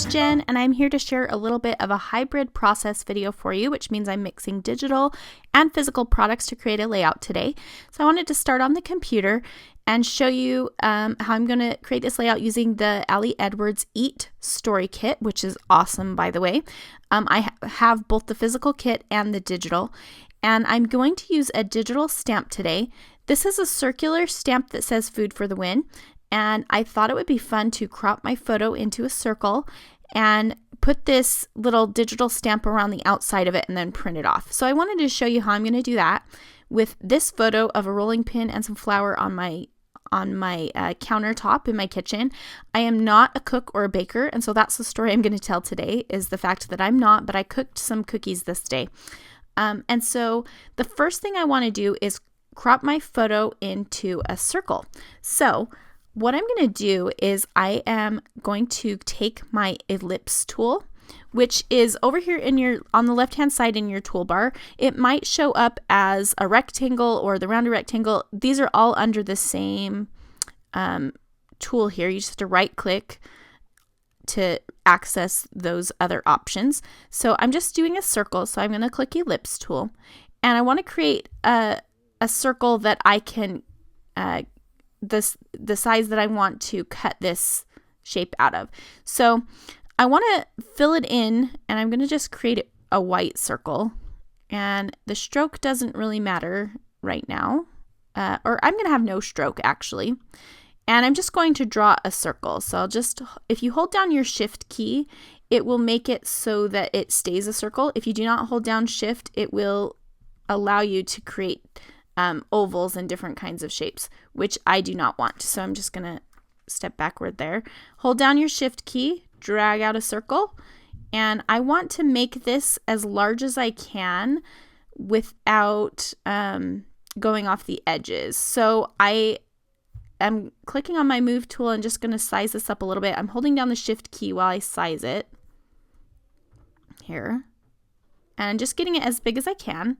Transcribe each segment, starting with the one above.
is Jen, and I'm here to share a little bit of a hybrid process video for you, which means I'm mixing digital and physical products to create a layout today. So I wanted to start on the computer and show you how I'm going to create this layout using the Ali Edwards Eat Story Kit, which is awesome, by the way. I have both the physical kit and the digital, and I'm going to use a digital stamp today. This is a circular stamp that says "Food for the Win." And I thought it would be fun to crop my photo into a circle and put this little digital stamp around the outside of it and then print it off. So I wanted to show you how I'm going to do that with this photo of a rolling pin and some flour on my countertop in my kitchen. I am not a cook or a baker, and so that's the story I'm going to tell today, is the fact that I'm not, but I cooked some cookies this day. And so the first thing I want to do is crop my photo into a circle. So what I'm going to do is I am going to take my ellipse tool, which is over here on the left hand side in your toolbar. It might show up as a rectangle or the rounded rectangle. These are all under the same tool here. You just have to right click to access those other options. So I'm just doing a circle, so I'm going to click ellipse tool, and I want to create a circle that I can the size that I want to cut this shape out of. So I want to fill it in, and I'm going to just create a white circle, and the stroke doesn't really matter right now, or I'm going to have no stroke actually, and I'm just going to draw a circle. So if you hold down your shift key, it will make it so that it stays a circle. If you do not hold down shift, it will allow you to create ovals and different kinds of shapes, which I do not want. So I'm just going to step backward there. Hold down your shift key, drag out a circle, and I want to make this as large as I can without going off the edges. So I am clicking on my move tool and just going to size this up a little bit. I'm holding down the shift key while I size it here, and just getting it as big as I can.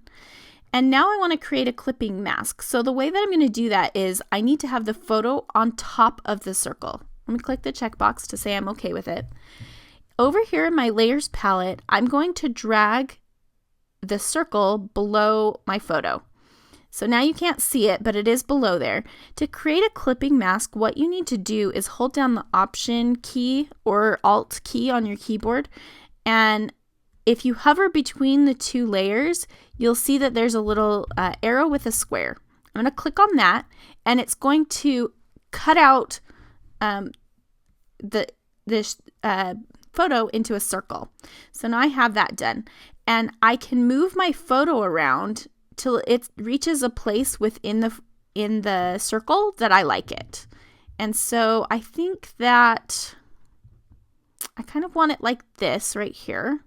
And now I want to create a clipping mask. So the way that I'm going to do that is I need to have the photo on top of the circle. Let me click the checkbox to say I'm okay with it. Over here in my layers palette, I'm going to drag the circle below my photo. So now you can't see it, but it is below there. To create a clipping mask, what you need to do is hold down the Option key or Alt key on your keyboard, and if you hover between the two layers, you'll see that there's a little arrow with a square. I'm going to click on that, and it's going to cut out this photo into a circle. So now I have that done, and I can move my photo around till it reaches a place within the circle that I like it. And so I think that I kind of want it like this right here.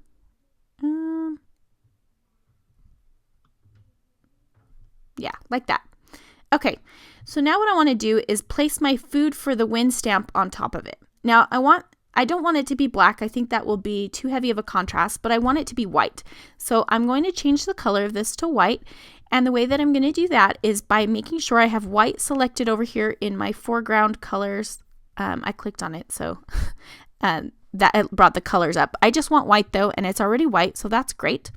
Yeah, like that. Okay, so now what I want to do is place my Food for the Win stamp on top of it. Now I don't want it to be black. I think that will be too heavy of a contrast, but I want it to be white. So I'm going to change the color of this to white, and the way that I'm going to do that is by making sure I have white selected over here in my foreground colors. I clicked on it, so that brought the colors up. I just want white though, and it's already white, so that's great.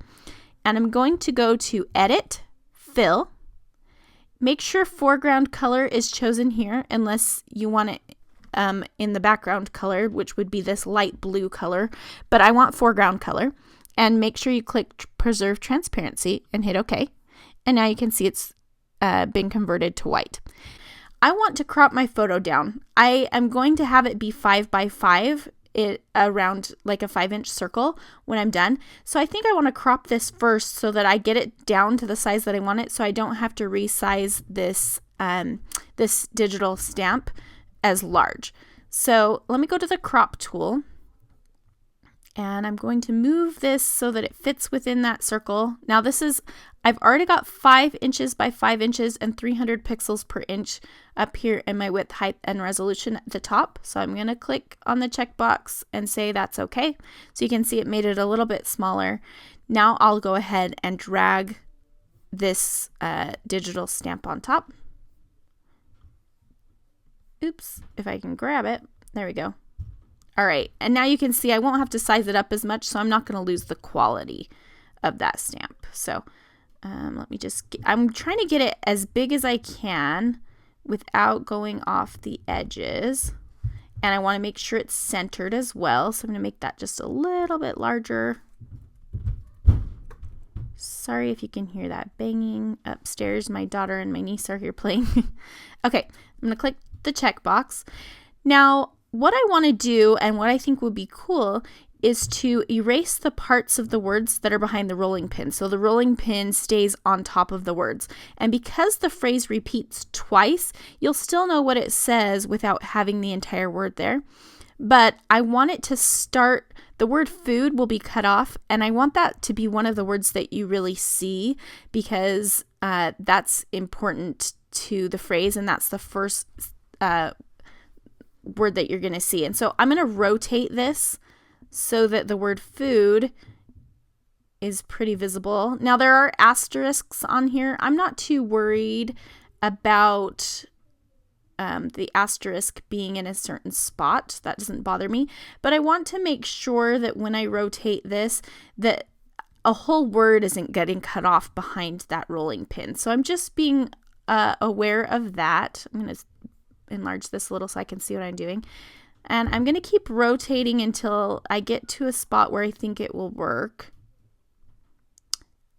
And I'm going to go to Edit, Fill. Make sure foreground color is chosen here unless you want it in the background color, which would be this light blue color, but I want foreground color. And make sure you click Preserve Transparency and hit OK. And now you can see it's been converted to white. I want to crop my photo down. I am going to have it be 5 by 5, around like a 5-inch circle when I'm done. So I think I want to crop this first so that I get it down to the size that I want it, so I don't have to resize this this digital stamp as large. So let me go to the crop tool, and I'm going to move this so that it fits within that circle. Now I've already got 5 inches by 5 inches and 300 pixels per inch up here in my width, height, and resolution at the top. So I'm going to click on the checkbox and say that's okay. So you can see it made it a little bit smaller. Now I'll go ahead and drag this digital stamp on top. Oops, if I can grab it. There we go. All right, and now you can see I won't have to size it up as much, so I'm not going to lose the quality of that stamp. So let me just, I'm trying to get it as big as I can without going off the edges. And I want to make sure it's centered as well. So I'm going to make that just a little bit larger. Sorry if you can hear that banging upstairs. My daughter and my niece are here playing. Okay, I'm going to click the checkbox. Now, what I want to do and what I think would be cool is to erase the parts of the words that are behind the rolling pin. So the rolling pin stays on top of the words. And because the phrase repeats twice, you'll still know what it says without having the entire word there. But I want it to start, the word food will be cut off, and I want that to be one of the words that you really see because that's important to the phrase, and that's the first word that you're going to see. And so I'm going to rotate this so that the word food is pretty visible. Now there are asterisks on here. I'm not too worried about the asterisk being in a certain spot. That doesn't bother me. But I want to make sure that when I rotate this, that a whole word isn't getting cut off behind that rolling pin. So I'm just being aware of that. I'm going to enlarge this a little so I can see what I'm doing. And I'm going to keep rotating until I get to a spot where I think it will work.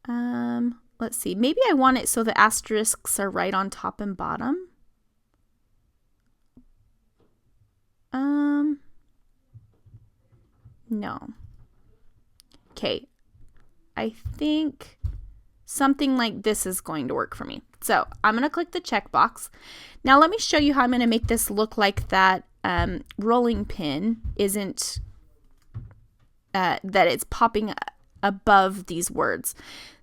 Let's see. Maybe I want it so the asterisks are right on top and bottom. No. Okay. I think something like this is going to work for me. So I'm going to click the checkbox. Now let me show you how I'm going to make this look like that rolling pin isn't, that it's popping above these words.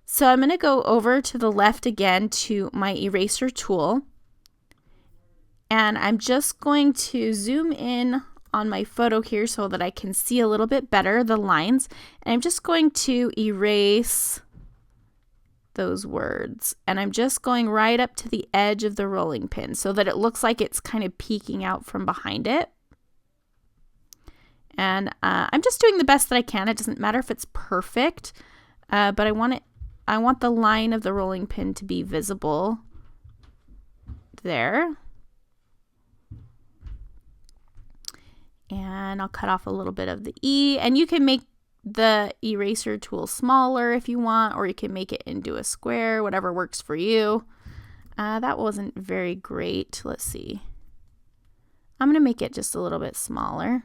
So I'm going to go over to the left again to my eraser tool. And I'm just going to zoom in on my photo here so that I can see a little bit better the lines. And I'm just going to erase those words. And I'm just going right up to the edge of the rolling pin so that it looks like it's kind of peeking out from behind it. And I'm just doing the best that I can. It doesn't matter if it's perfect, but I want the line of the rolling pin to be visible there. And I'll cut off a little bit of the E, and you can make the eraser tool smaller if you want, or you can make it into a square, whatever works for you. That wasn't very great. Let's see. I'm going to make it just a little bit smaller.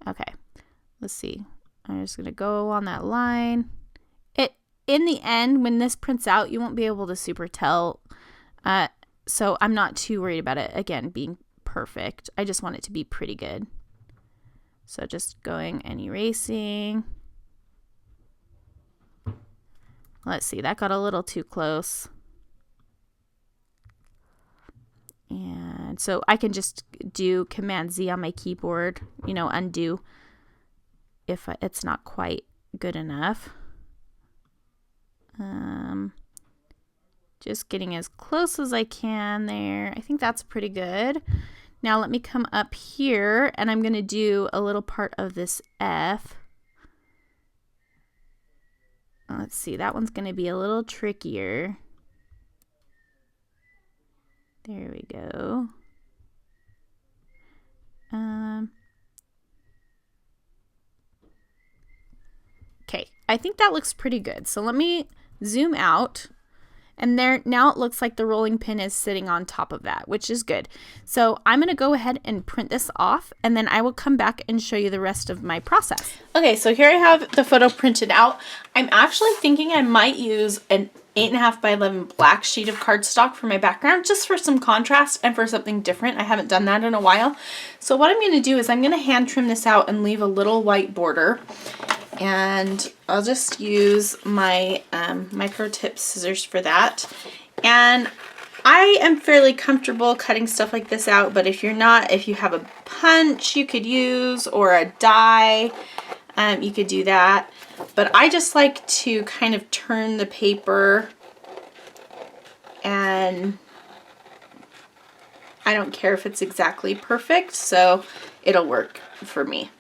Okay, let's see. I'm just going to go on that line. In the end, when this prints out, you won't be able to super tell. So I'm not too worried about it, again, being perfect. I just want it to be pretty good. So just going and erasing. Let's see, that got a little too close. And so I can just do Command Z on my keyboard, undo if it's not quite good enough. Just getting as close as I can there. I think that's pretty good. Now let me come up here and I'm going to do a little part of this F. Let's see, that one's going to be a little trickier. There we go. Okay, I think that looks pretty good. So let me zoom out. And there, now it looks like the rolling pin is sitting on top of that, which is good. So I'm going to go ahead and print this off, and then I will come back and show you the rest of my process. Okay, so here I have the photo printed out. I'm actually thinking I might use an 8.5 by 11 black sheet of cardstock for my background, just for some contrast and for something different. I haven't done that in a while. So what I'm going to do is I'm going to hand trim this out and leave a little white border. And I'll just use my micro tip scissors for that. And I am fairly comfortable cutting stuff like this out, but if you're not, if you have a punch you could use or a die, you could do that. But I just like to kind of turn the paper and I don't care if it's exactly perfect, so it'll work for me.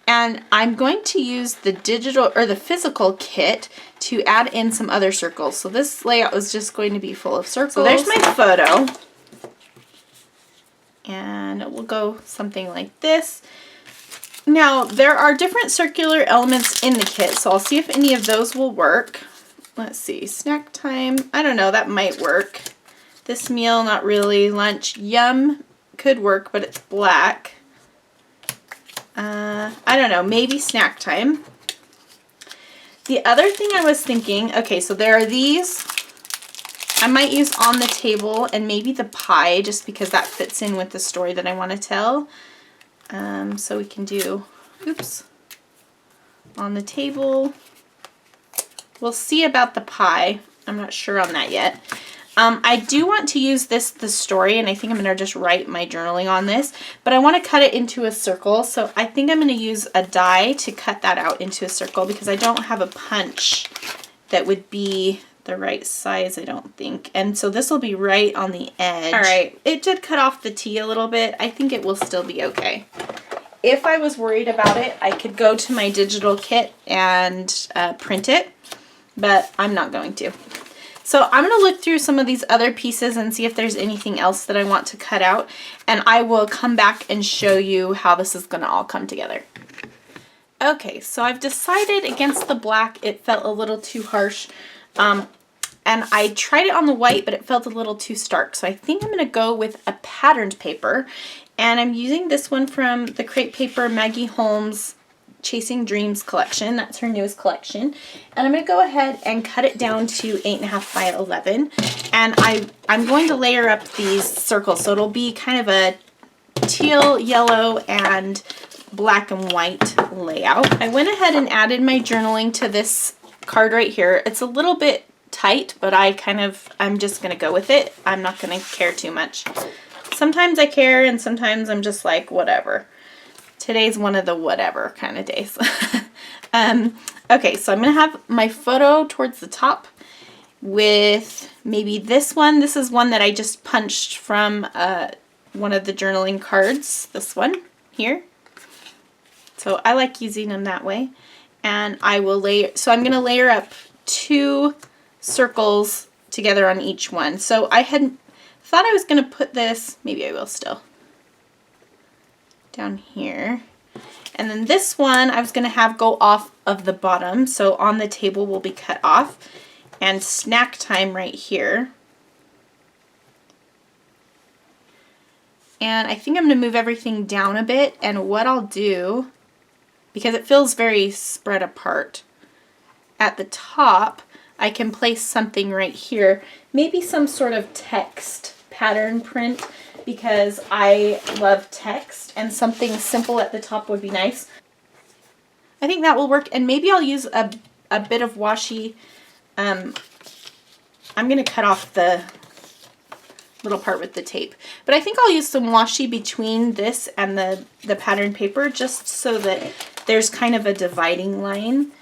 And I'm going to use the digital or the physical kit to add in some other circles. So this layout is just going to be full of circles. So there's my photo. And it will go something like this. Now, there are different circular elements in the kit, so I'll see if any of those will work. Let's see, snack time, I don't know, that might work. This meal, not really. Lunch, yum, could work, but it's black. I don't know, maybe snack time. The other thing I was thinking, okay, so there are these. I might use on the table and maybe the pie, just because that fits in with the story that I want to tell. So we can do, oops, on the table. We'll see about the pie. I'm not sure on that yet. I do want to use the story, and I think I'm going to just write my journaling on this, but I want to cut it into a circle, so I think I'm going to use a die to cut that out into a circle because I don't have a punch that would be the right size, I don't think. And so this will be right on the edge. All right, it did cut off the T a little bit. I think it will still be okay. If I was worried about it, I could go to my digital kit and print it, but I'm not going to. So I'm going to look through some of these other pieces and see if there's anything else that I want to cut out, and I will come back and show you how this is going to all come together. Okay, so I've decided against the black. It felt a little too harsh, and I tried it on the white, but it felt a little too stark. So I think I'm going to go with a patterned paper, and I'm using this one from the Crepe Paper Maggie Holmes Chasing Dreams collection. That's her newest collection. And I'm going to go ahead and cut it down to 8.5 by 11. And I'm going to layer up these circles. So it'll be kind of a teal, yellow, and black and white layout. I went ahead and added my journaling to this card right here. It's a little bit tight, but I'm just going to go with it. I'm not going to care too much. Sometimes I care, and sometimes I'm just like, whatever. Today's one of the whatever kind of days. Okay, so I'm going to have my photo towards the top with maybe this one. This is one that I just punched from one of the journaling cards. This one here. So I like using them that way. And I will layer, so I'm going to layer up 2 circles together on each one. So I had thought I was going to put this, maybe I will still, down here. And then this one I was going to have go off of the bottom, so on the table will be cut off. And snack time right here. And I think I'm going to move everything down a bit, and what I'll do, because it feels very spread apart, at the top I can place something right here, maybe some sort of text pattern print, because I love text, and something simple at the top would be nice. I think that will work, and maybe I'll use a bit of washi. I'm going to cut off the little part with the tape, but I think I'll use some washi between this and the pattern paper, just so that there's kind of a dividing line.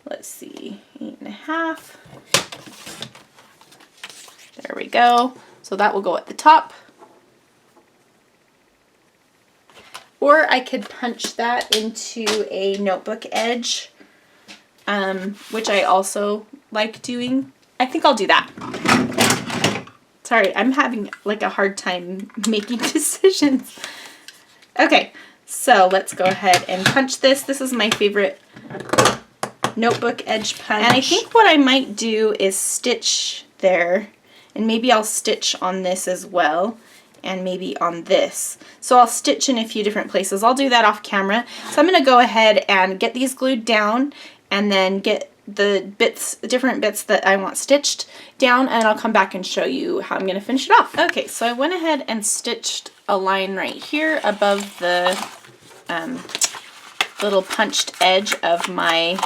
Let's see, 8.5. There we go. So that will go at the top. Or I could punch that into a notebook edge, which I also like doing. I think I'll do that. Sorry, I'm having like a hard time making decisions. Okay, so let's go ahead and punch this. This is my favorite notebook edge punch. And I think what I might do is stitch there, and maybe I'll stitch on this as well, and maybe on this. So I'll stitch in a few different places. I'll do that off camera. So I'm going to go ahead and get these glued down, and then get the different bits that I want stitched down, and I'll come back and show you how I'm going to finish it off. Okay, so I went ahead and stitched a line right here above the little punched edge of my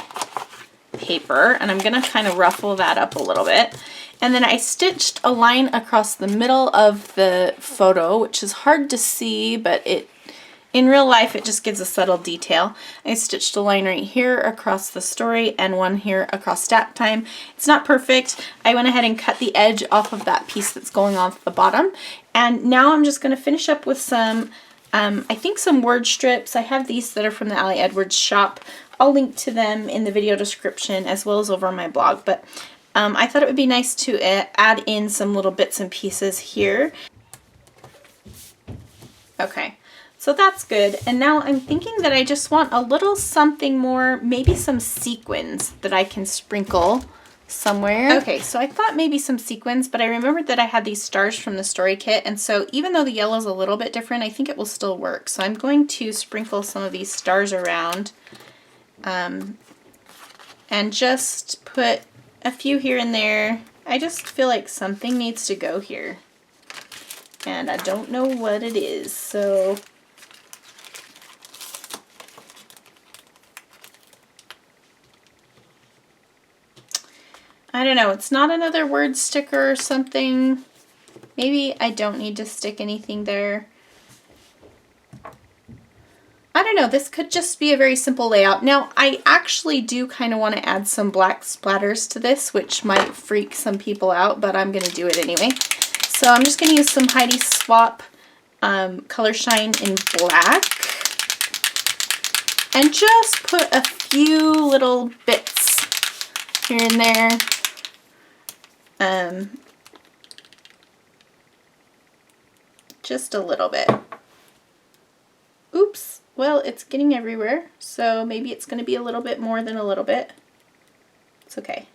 paper, and I'm going to kind of ruffle that up a little bit. And then I stitched a line across the middle of the photo, which is hard to see, but In real life, it just gives a subtle detail. I stitched a line right here across the story and one here across stat time. It's not perfect. I went ahead and cut the edge off of that piece that's going off the bottom. And now I'm just going to finish up with some, I think some word strips. I have these that are from the Allie Edwards shop. I'll link to them in the video description as well as over on my blog. But I thought it would be nice to add in some little bits and pieces here. Okay. So that's good. And now I'm thinking that I just want a little something more, maybe some sequins that I can sprinkle somewhere. Okay, so I thought maybe some sequins, but I remembered that I had these stars from the story kit. And so even though the yellow is a little bit different, I think it will still work. So I'm going to sprinkle some of these stars around and just put a few here and there. I just feel like something needs to go here. And I don't know what it is, so I don't know, it's not another word sticker or something. Maybe I don't need to stick anything there. I don't know, this could just be a very simple layout. Now, I actually do kind of want to add some black splatters to this, which might freak some people out, but I'm going to do it anyway. So I'm just going to use some Heidi Swap Color Shine in black. And just put a few little bits here and there. Just a little bit. Oops, well, it's getting everywhere, so maybe it's going to be a little bit more than a little bit. It's okay.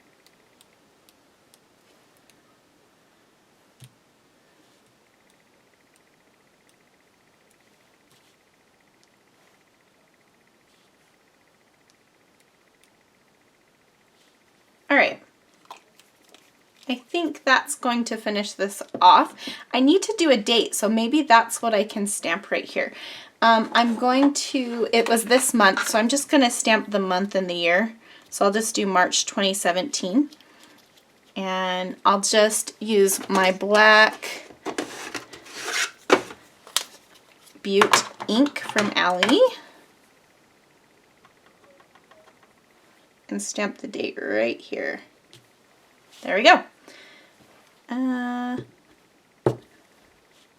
All right. I think that's going to finish this off. I need to do a date, so maybe that's what I can stamp right here. I'm going to, it was this month, so I'm just going to stamp the month and the year. So I'll just do March 2017. And I'll just use my black Butte ink from Allie. And stamp the date right here. There we go.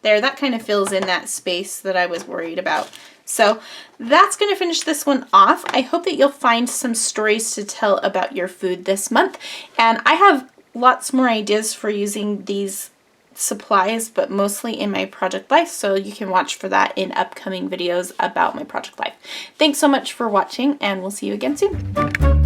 There, that kind of fills in that space that I was worried about. So that's going to finish this one off. I hope that you'll find some stories to tell about your food this month. And I have lots more ideas for using these supplies, but mostly in my project life, so you can watch for that in upcoming videos about my project life. Thanks so much for watching, and we'll see you again soon.